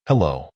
Hello,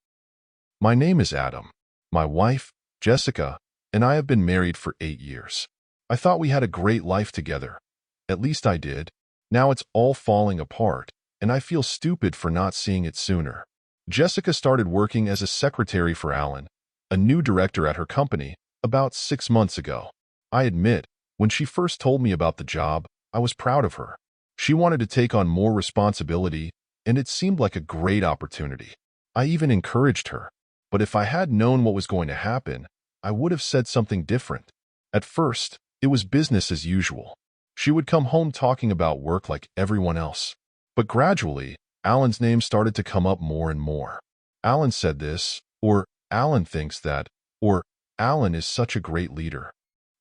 my name is Adam. My wife, Jessica, and I have been married for 8 years. I thought we had a great life together. At least I did. Now it's all falling apart, and I feel stupid for not seeing it sooner. Jessica started working as a secretary for Alan, a new director at her company, about 6 months ago. I admit, when she first told me about the job, I was proud of her. She wanted to take on more responsibility, and it seemed like a great opportunity. I even encouraged her. But if I had known what was going to happen, I would have said something different. At first, it was business as usual. She would come home talking about work like everyone else. But gradually, Alan's name started to come up more and more. Alan said this, or Alan thinks that, or Alan is such a great leader.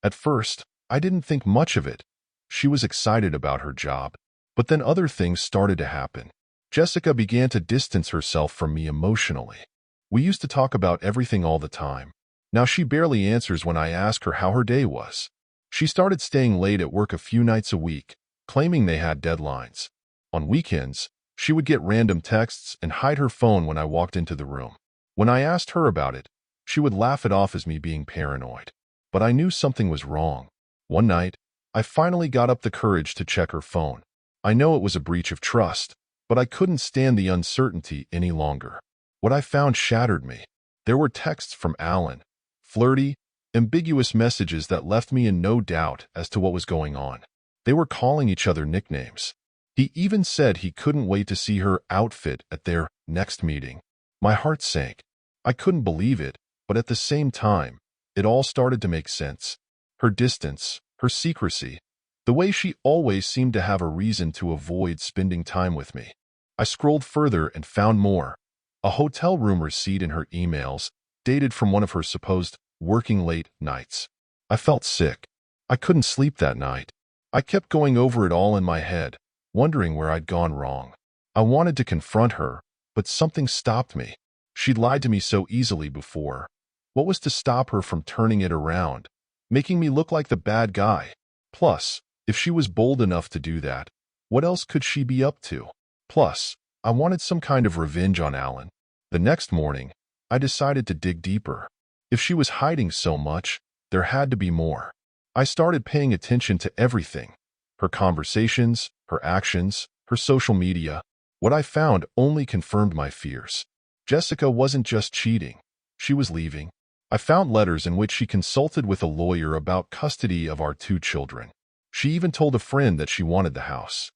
At first, I didn't think much of it. She was excited about her job. But then other things started to happen. Jessica began to distance herself from me emotionally. We used to talk about everything all the time. Now she barely answers when I ask her how her day was. She started staying late at work a few nights a week, claiming they had deadlines. On weekends, she would get random texts and hide her phone when I walked into the room. When I asked her about it, she would laugh it off as me being paranoid. But I knew something was wrong. One night, I finally got up the courage to check her phone. I know it was a breach of trust, but I couldn't stand the uncertainty any longer. What I found shattered me. There were texts from Alan, flirty, ambiguous messages that left me in no doubt as to what was going on. They were calling each other nicknames. He even said he couldn't wait to see her outfit at their next meeting. My heart sank. I couldn't believe it, but at the same time, it all started to make sense. Her distance, her secrecy, the way she always seemed to have a reason to avoid spending time with me. I scrolled further and found more. A hotel room receipt in her emails, dated from one of her supposed working late nights. I felt sick. I couldn't sleep that night. I kept going over it all in my head, wondering where I'd gone wrong. I wanted to confront her, but something stopped me. She'd lied to me so easily before. What was to stop her from turning it around, making me look like the bad guy? Plus, if she was bold enough to do that, what else could she be up to? Plus, I wanted some kind of revenge on Alan. The next morning, I decided to dig deeper. If she was hiding so much, there had to be more. I started paying attention to everything. Her conversations, her actions, her social media. What I found only confirmed my fears. Jessica wasn't just cheating. She was leaving. I found letters in which she consulted with a lawyer about custody of our 2 children. She even told a friend that she wanted the house.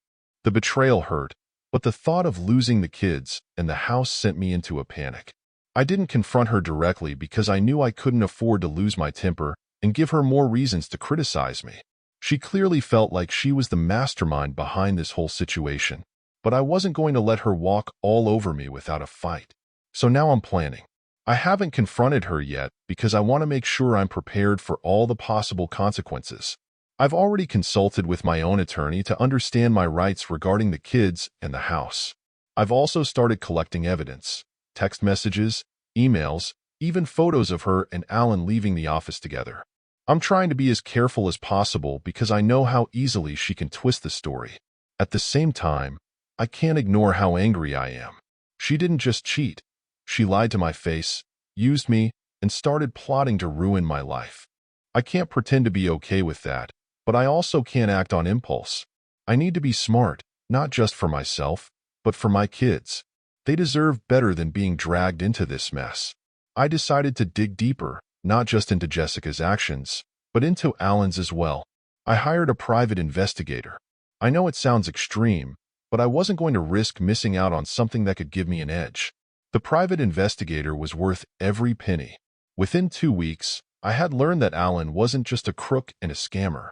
The betrayal hurt, but the thought of losing the kids and the house sent me into a panic. I didn't confront her directly because I knew I couldn't afford to lose my temper and give her more reasons to criticize me. She clearly felt like she was the mastermind behind this whole situation, but I wasn't going to let her walk all over me without a fight. So now I'm planning. I haven't confronted her yet because I want to make sure I'm prepared for all the possible consequences. I've already consulted with my own attorney to understand my rights regarding the kids and the house. I've also started collecting evidence, text messages, emails, even photos of her and Alan leaving the office together. I'm trying to be as careful as possible because I know how easily she can twist the story. At the same time, I can't ignore how angry I am. She didn't just cheat. She lied to my face, used me, and started plotting to ruin my life. I can't pretend to be okay with that, but I also can't act on impulse. I need to be smart, not just for myself, but for my kids. They deserve better than being dragged into this mess. I decided to dig deeper, not just into Jessica's actions, but into Alan's as well. I hired a private investigator. I know it sounds extreme, but I wasn't going to risk missing out on something that could give me an edge. The private investigator was worth every penny. Within 2 weeks, I had learned that Alan wasn't just a crook and a scammer.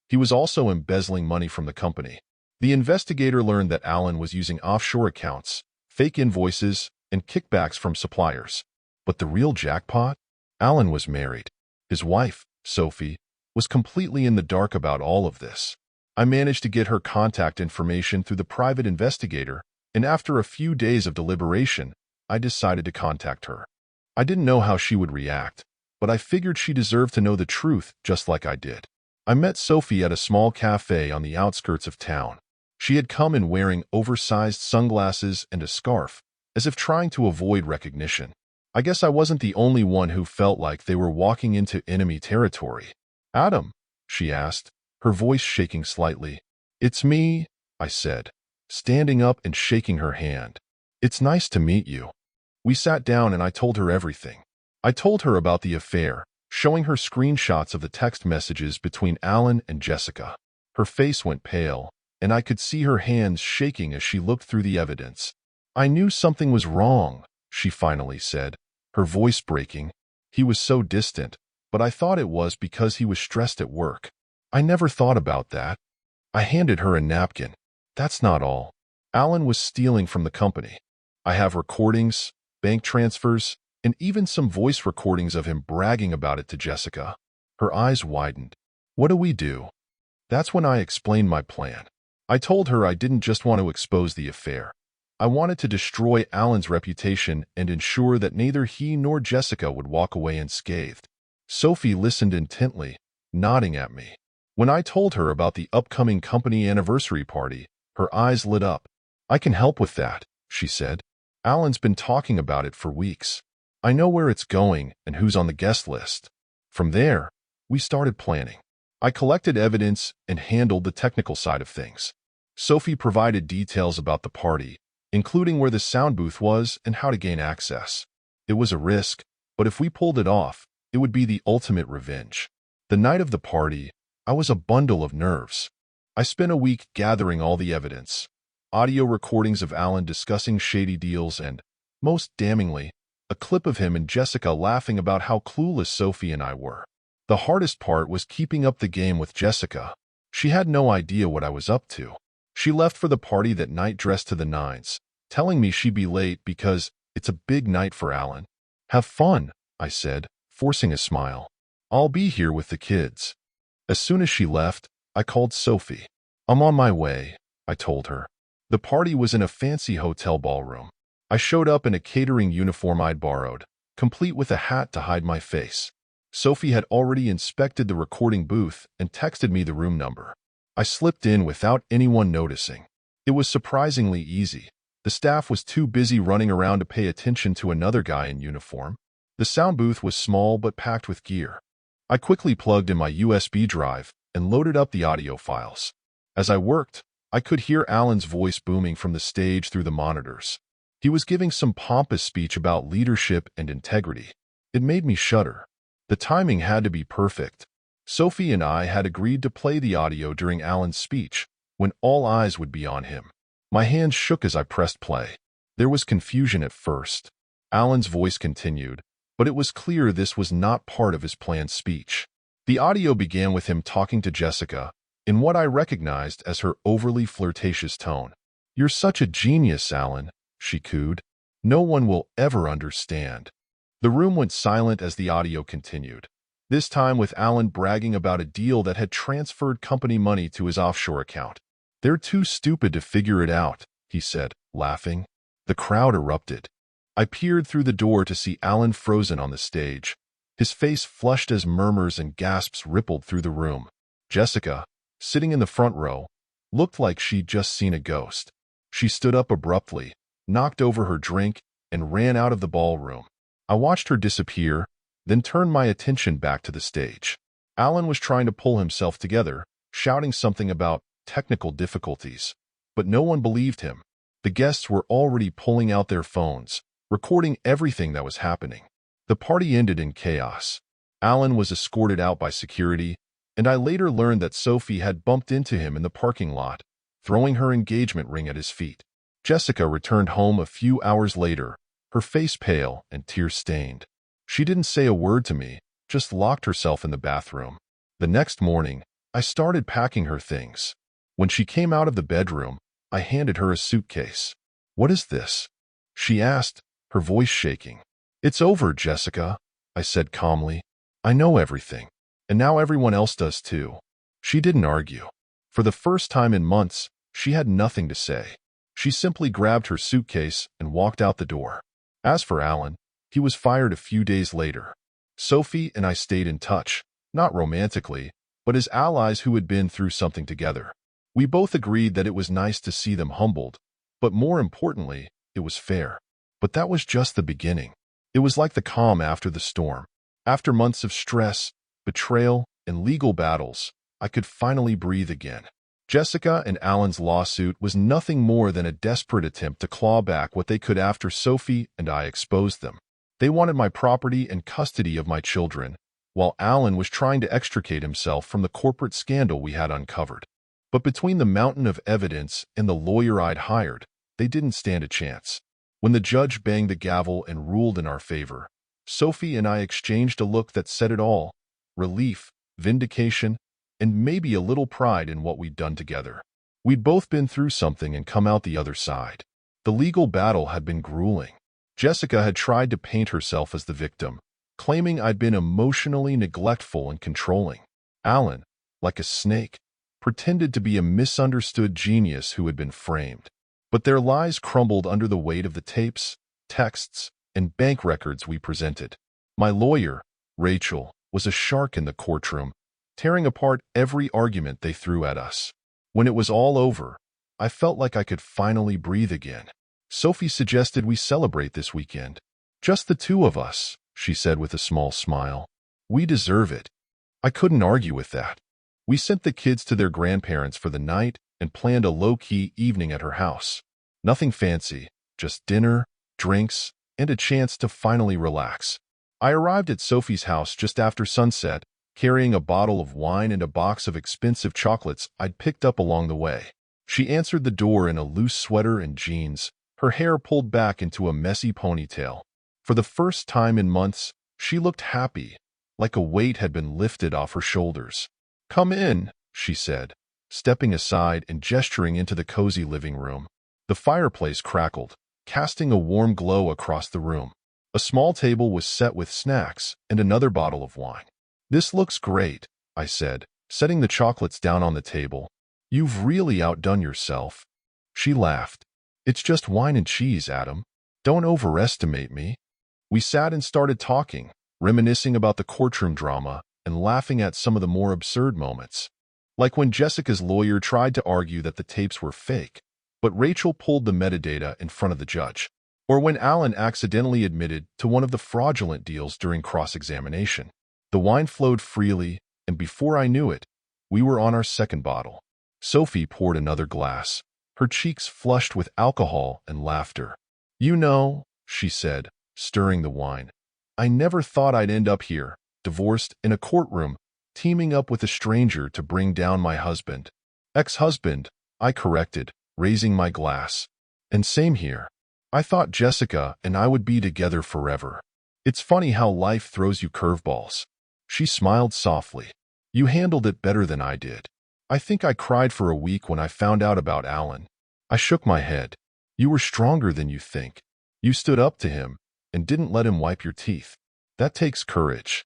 He was also embezzling money from the company. The investigator learned that Alan was using offshore accounts, fake invoices, and kickbacks from suppliers. But the real jackpot? Alan was married. His wife, Sophie, was completely in the dark about all of this. I managed to get her contact information through the private investigator, and after a few days of deliberation, I decided to contact her. I didn't know how she would react, but I figured she deserved to know the truth just like I did. I met Sophie at a small cafe on the outskirts of town. She had come in wearing oversized sunglasses and a scarf, as if trying to avoid recognition. I guess I wasn't the only one who felt like they were walking into enemy territory. "Adam?" she asked, her voice shaking slightly. "It's me," I said, standing up and shaking her hand. "It's nice to meet you." We sat down and I told her everything. I told her about the affair, showing her screenshots of the text messages between Alan and Jessica. Her face went pale, and I could see her hands shaking as she looked through the evidence. "I knew something was wrong," she finally said, her voice breaking. "He was so distant, but I thought it was because he was stressed at work. I never thought about that." I handed her a napkin. "That's not all. Alan was stealing from the company. I have recordings, bank transfers, and even some voice recordings of him bragging about it to Jessica." Her eyes widened. "What do we do?" That's when I explained my plan. I told her I didn't just want to expose the affair. I wanted to destroy Alan's reputation and ensure that neither he nor Jessica would walk away unscathed. Sophie listened intently, nodding at me. When I told her about the upcoming company anniversary party, her eyes lit up. "I can help with that," she said. "Alan's been talking about it for weeks. I know where it's going and who's on the guest list." From there, we started planning. I collected evidence and handled the technical side of things. Sophie provided details about the party, including where the sound booth was and how to gain access. It was a risk, but if we pulled it off, it would be the ultimate revenge. The night of the party, I was a bundle of nerves. I spent a week gathering all the evidence, audio recordings of Alan discussing shady deals and, most damningly, a clip of him and Jessica laughing about how clueless Sophie and I were. The hardest part was keeping up the game with Jessica. She had no idea what I was up to. She left for the party that night dressed to the nines, telling me she'd be late because it's a big night for Alan. "Have fun," I said, forcing a smile. "I'll be here with the kids." As soon as she left, I called Sophie. "I'm on my way," I told her. The party was in a fancy hotel ballroom. I showed up in a catering uniform I'd borrowed, complete with a hat to hide my face. Sophie had already inspected the recording booth and texted me the room number. I slipped in without anyone noticing. It was surprisingly easy. The staff was too busy running around to pay attention to another guy in uniform. The sound booth was small but packed with gear. I quickly plugged in my USB drive and loaded up the audio files. As I worked, I could hear Alan's voice booming from the stage through the monitors. He was giving some pompous speech about leadership and integrity. It made me shudder. The timing had to be perfect. Sophie and I had agreed to play the audio during Alan's speech, when all eyes would be on him. My hands shook as I pressed play. There was confusion at first. Alan's voice continued, but it was clear this was not part of his planned speech. The audio began with him talking to Jessica, in what I recognized as her overly flirtatious tone. "You're such a genius, Alan," she cooed. "No one will ever understand." The room went silent as the audio continued, this time with Alan bragging about a deal that had transferred company money to his offshore account. "They're too stupid to figure it out," he said, laughing. The crowd erupted. I peered through the door to see Alan frozen on the stage, his face flushed as murmurs and gasps rippled through the room. Jessica, sitting in the front row, looked like she'd just seen a ghost. She stood up abruptly, knocked over her drink, and ran out of the ballroom. I watched her disappear, then turned my attention back to the stage. Alan was trying to pull himself together, shouting something about technical difficulties, but no one believed him. The guests were already pulling out their phones, recording everything that was happening. The party ended in chaos. Alan was escorted out by security, and I later learned that Sophie had bumped into him in the parking lot, throwing her engagement ring at his feet. Jessica returned home a few hours later, her face pale and tear-stained. She didn't say a word to me, just locked herself in the bathroom. The next morning, I started packing her things. When she came out of the bedroom, I handed her a suitcase. "What is this?" she asked, her voice shaking. "It's over, Jessica," I said calmly. "I know everything, and now everyone else does too." She didn't argue. For the first time in months, she had nothing to say. She simply grabbed her suitcase and walked out the door. As for Alan, he was fired a few days later. Sophie and I stayed in touch, not romantically, but as allies who had been through something together. We both agreed that it was nice to see them humbled, but more importantly, it was fair. But that was just the beginning. It was like the calm after the storm. After months of stress, betrayal, and legal battles, I could finally breathe again. Jessica and Alan's lawsuit was nothing more than a desperate attempt to claw back what they could after Sophie and I exposed them. They wanted my property and custody of my children, while Alan was trying to extricate himself from the corporate scandal we had uncovered. But between the mountain of evidence and the lawyer I'd hired, they didn't stand a chance. When the judge banged the gavel and ruled in our favor, Sophie and I exchanged a look that said it all: relief, vindication, and maybe a little pride in what we'd done together. We'd both been through something and come out the other side. The legal battle had been grueling. Jessica had tried to paint herself as the victim, claiming I'd been emotionally neglectful and controlling. Alan, like a snake, pretended to be a misunderstood genius who had been framed. But their lies crumbled under the weight of the tapes, texts, and bank records we presented. My lawyer, Rachel, was a shark in the courtroom, tearing apart every argument they threw at us. When it was all over, I felt like I could finally breathe again. Sophie suggested we celebrate this weekend. Just the two of us, she said with a small smile. We deserve it. I couldn't argue with that. We sent the kids to their grandparents for the night and planned a low-key evening at her house. Nothing fancy, just dinner, drinks, and a chance to finally relax. I arrived at Sophie's house just after sunset, carrying a bottle of wine and a box of expensive chocolates I'd picked up along the way. She answered the door in a loose sweater and jeans, her hair pulled back into a messy ponytail. For the first time in months, she looked happy, like a weight had been lifted off her shoulders. "Come in," she said, stepping aside and gesturing into the cozy living room. The fireplace crackled, casting a warm glow across the room. A small table was set with snacks and another bottle of wine. "This looks great," I said, setting the chocolates down on the table. "You've really outdone yourself." She laughed. "It's just wine and cheese, Adam. Don't overestimate me." We sat and started talking, reminiscing about the courtroom drama and laughing at some of the more absurd moments. Like when Jessica's lawyer tried to argue that the tapes were fake, but Rachel pulled the metadata in front of the judge. Or when Alan accidentally admitted to one of the fraudulent deals during cross-examination. The wine flowed freely, and before I knew it, we were on our second bottle. Sophie poured another glass, her cheeks flushed with alcohol and laughter. "You know," she said, stirring the wine, "I never thought I'd end up here, divorced, in a courtroom, teaming up with a stranger to bring down my husband." "Ex-husband," I corrected, raising my glass. "And same here. I thought Jessica and I would be together forever. It's funny how life throws you curveballs." She smiled softly. "You handled it better than I did. I think I cried for a week when I found out about Alan." I shook my head. "You were stronger than you think. You stood up to him and didn't let him wipe your teeth. That takes courage."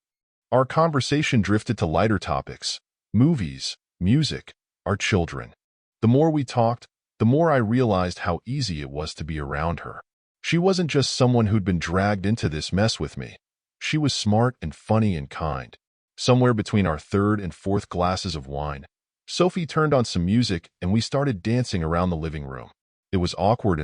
Our conversation drifted to lighter topics: movies, music, our children. The more we talked, the more I realized how easy it was to be around her. She wasn't just someone who'd been dragged into this mess with me. She was smart and funny and kind. Somewhere between our third and fourth glasses of wine, Sophie turned on some music and we started dancing around the living room. It was awkward,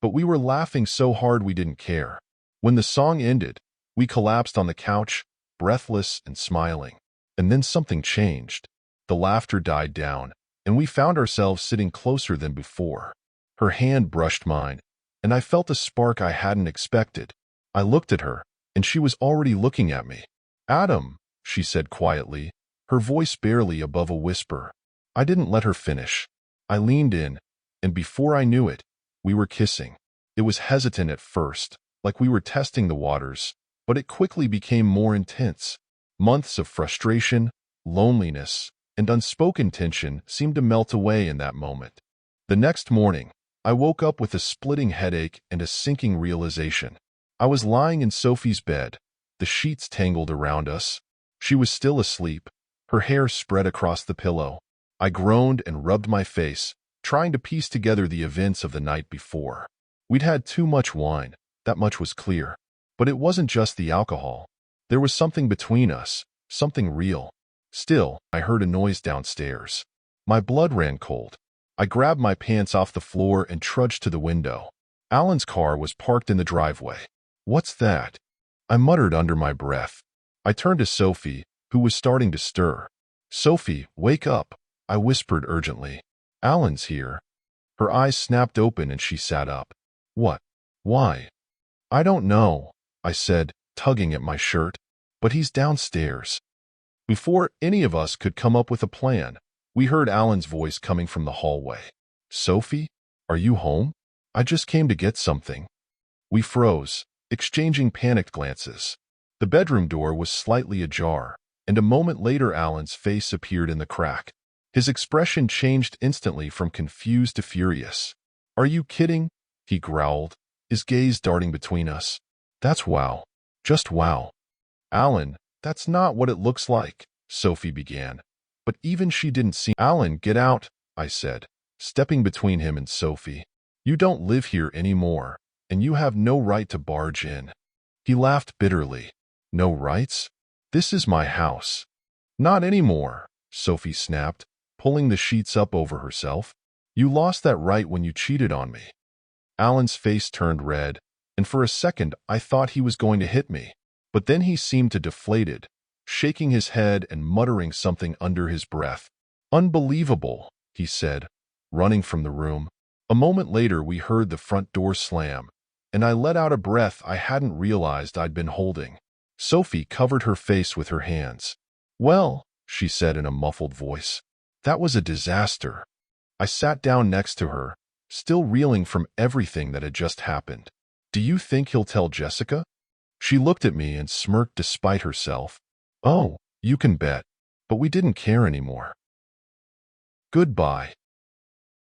but we were laughing so hard we didn't care. When the song ended, we collapsed on the couch, breathless and smiling. And then something changed. The laughter died down, and we found ourselves sitting closer than before. Her hand brushed mine, and I felt a spark I hadn't expected. I looked at her, and she was already looking at me. "Adam," she said quietly, her voice barely above a whisper. I didn't let her finish. I leaned in, and before I knew it, we were kissing. It was hesitant at first, like we were testing the waters, but it quickly became more intense. Months of frustration, loneliness, and unspoken tension seemed to melt away in that moment. The next morning, I woke up with a splitting headache and a sinking realization. I was lying in Sophie's bed, the sheets tangled around us. She was still asleep, her hair spread across the pillow. I groaned and rubbed my face, trying to piece together the events of the night before. We'd had too much wine, that much was clear. But it wasn't just the alcohol. There was something between us, something real. Still, I heard a noise downstairs. My blood ran cold. I grabbed my pants off the floor and trudged to the window. Alan's car was parked in the driveway. "What's that?" I muttered under my breath. I turned to Sophie, who was starting to stir. "Sophie, wake up," I whispered urgently. "Alan's here." Her eyes snapped open and she sat up. "What? Why?" "I don't know," I said, tugging at my shirt. "But he's downstairs." Before any of us could come up with a plan, we heard Alan's voice coming from the hallway. "Sophie, are you home? I just came to get something." We froze, exchanging panicked glances. The bedroom door was slightly ajar, and a moment later Alan's face appeared in the crack. His expression changed instantly from confused to furious. "Are you kidding?" he growled, his gaze darting between us. "That's wow. Just wow." "Alan, that's not what it looks like," Sophie began. But even she didn't see. "Alan, get out," I said, stepping between him and Sophie. "You don't live here anymore, and you have no right to barge in." He laughed bitterly. "No rights? This is my house." "Not anymore," Sophie snapped, pulling the sheets up over herself. "You lost that right when you cheated on me." Alan's face turned red, and for a second I thought he was going to hit me. But then he seemed to deflated, shaking his head and muttering something under his breath. "Unbelievable," he said, running from the room. A moment later we heard the front door slam, and I let out a breath I hadn't realized I'd been holding. Sophie covered her face with her hands. "Well," she said in a muffled voice, "that was a disaster." I sat down next to her, still reeling from everything that had just happened. "Do you think he'll tell Jessica?" She looked at me and smirked despite herself. "Oh, you can bet. But we didn't care anymore." Goodbye.